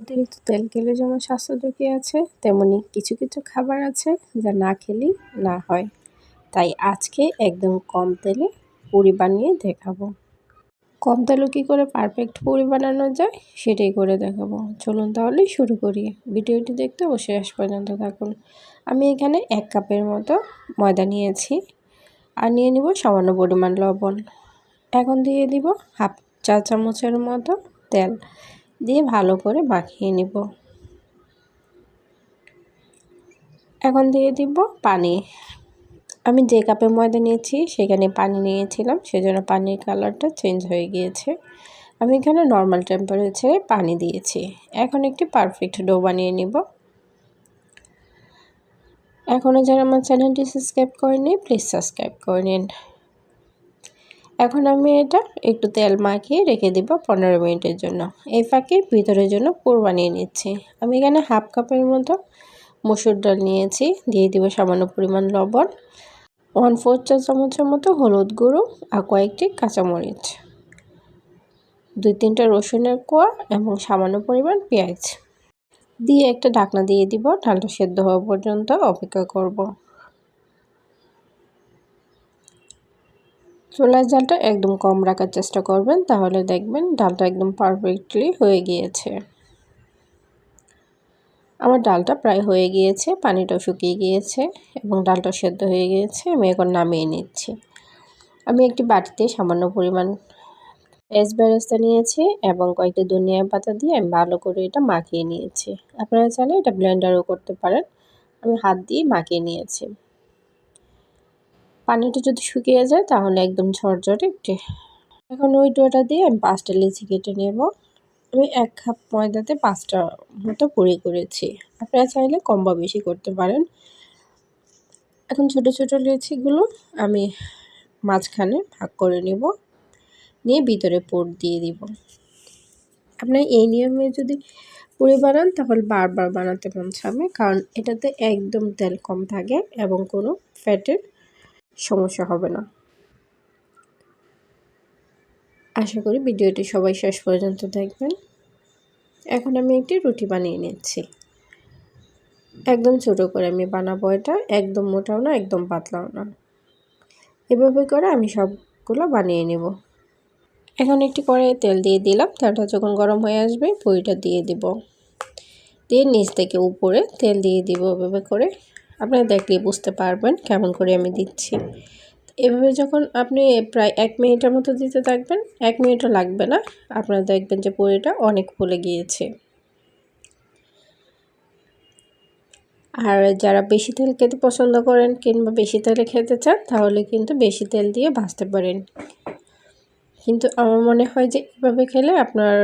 অতিরিক্ত তেল খেলে যেমন স্বাস্থ্য ঝুঁকি আছে, তেমনি কিছু কিছু খাবার আছে যা না খেলেই না হয়। তাই আজকে একদম কম তেলে পুরি বানিয়ে দেখাবো। কম তেলে কী করে পারফেক্ট পুরি বানানো যায় সেটাই করে দেখাবো। চলুন তাহলে শুরু করি। ভিডিওটি দেখতে অবশ্যই শেষ পর্যন্ত থাকুন। আমি এখানে 1 কাপের মতো ময়দা নিয়েছি আর নিয়ে নিব সামান্য পরিমাণ লবণ। এখন দিয়ে দিব হাফ চা চামচের মতো তেল, দিয়ে ভালো করে মাখিয়ে নিব। এখন দিয়ে দিব পানি। আমি যে কাপে ময়দা নিয়েছি সেখানে পানি নিয়েছিলাম, সেজন্য পানির কালারটা চেঞ্জ হয়ে গিয়েছে। আমি এখানে নর্মাল টেম্পারেচারে পানি দিয়েছি। এখন একটি পারফেক্ট ডো বানিয়ে নিব। এখনও যারা আমার চ্যানেলটি সাবস্ক্রাইব করেনি প্লিজ সাবস্ক্রাইব করে নিন। এখন আমি এটা একটু তেল মাখিয়ে রেখে দিব 15 মিনিটের জন্য। এই ফাঁকে ভিতরের জন্য পুর বানিয়ে নিচ্ছি। আমি এখানে হাফ কাপের মতো মসুর ডাল নিয়েছি, দিয়ে দিব সামান্য পরিমাণ লবণ, 1/4 চা চামচের মতো হলুদ গুঁড়ো আর কয়েকটি কাঁচামরিচ, 2-3টা রসুনের কোয়া এবং সামান্য পরিমাণ পেঁয়াজ দিয়ে একটা ঢাকনা দিয়ে দিব। ডালটা সেদ্ধ হওয়া পর্যন্ত অপেক্ষা করব। চুলার জালটা একদম কম রাখার চেষ্টা করবেন, তাহলে দেখবেন ডালটা একদম পারফেক্টলি হয়ে গিয়েছে। আমার ডালটা প্রায় হয়ে গিয়েছে, পানিটাও শুকিয়ে গিয়েছে এবং ডালটা সেদ্ধ হয়ে গিয়েছে। আমি এখন নামিয়ে নিচ্ছি। আমি একটি বাটিতে সামান্য পরিমাণ বেরেস্তা নিয়েছি এবং কয়েকটি ধনিয়া পাতা দিয়ে আমি ভালো করে এটা মাখিয়ে নিয়েছি। আপনারা চাইলে এটা ব্লেন্ডারও করতে পারেন। আমি হাত দিয়ে মাখিয়ে নিয়েছি। পানিটা যদি শুকিয়ে যায় তাহলে একদম ঝরঝরে একটি। এখন ওই ডোটা দিয়ে আমি 5টা লিচি কেটে নেব। আমি 1 কাপ ময়দাতে 5টা মতো পুরি করেছি। আপনারা চাইলে কম বা বেশি করতে পারেন। এখন ছোট ছোট লিচিগুলো আমি মাঝখানে ভাগ করে নেব, নিয়ে ভিতরে পুর দিয়ে দিব। আপনার এই নিয়মে যদি পুরি বানান তাহলে বারবার বানাতে মন চাবে, কারণ এটাতে একদম তেল কম থাকে এবং কোনো ফ্যাটের সমস্যা হবে না। আশা করি ভিডিওটি সবাই শেষ পর্যন্ত দেখবেন। এখন আমি একটি রুটি বানিয়ে নিচ্ছি। একদম ছোট করে আমি বানাবো এটা, একদম মোটাও না একদম পাতলাও না। এভাবে করে আমি সবগুলো বানিয়ে নেব। এখন একটি কড়াইয়ে তেল দিয়ে দিলাম। তেলটা যখন গরম হয়ে আসবে পুরিটা দিয়ে দিব, দিয়ে নিচ থেকে উপরে তেল দিয়ে দিব এভাবে করে। আপনারা দেখলেই বুঝতে পারবেন কেমন করে আমি দিচ্ছি। এভাবে যখন আপনি প্রায় 1 মিনিটের মতো দিতে থাকবেন, 1 মিনিটও লাগবে না, আপনারা দেখবেন যে পুরিটা অনেক ফুলে গিয়েছে। আর যারা বেশি তেল খেতে পছন্দ করেন কিংবা বেশি তেলে খেতে চান তাহলে কিন্তু বেশি তেল দিয়ে ভাজতে পারেন, কিন্তু আমার মনে হয় যে এভাবে খেলে আপনার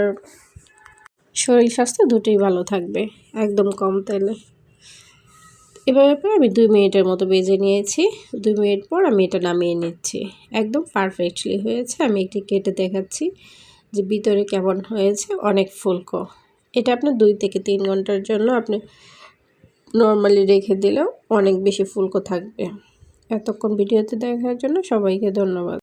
শরীর স্বাস্থ্য দুটোই ভালো থাকবে একদম কম তেলে। এভাবে করে আমি 2 মিনিটের মতো ভেজে নিয়েছি। 2 মিনিট পর আমি এটা নামিয়ে নিচ্ছি। একদম পারফেক্টলি হয়েছে। আমি একটু কেটে দেখাচ্ছি যে ভিতরে কেমন হয়েছে, অনেক ফুলকো। এটা আপনি 2 থেকে 3 ঘন্টার জন্য আপনি নরমালি রেখে দিলেও অনেক বেশি ফুলকো থাকবে। এতক্ষণ ভিডিওতে দেখার জন্য সবাইকে ধন্যবাদ।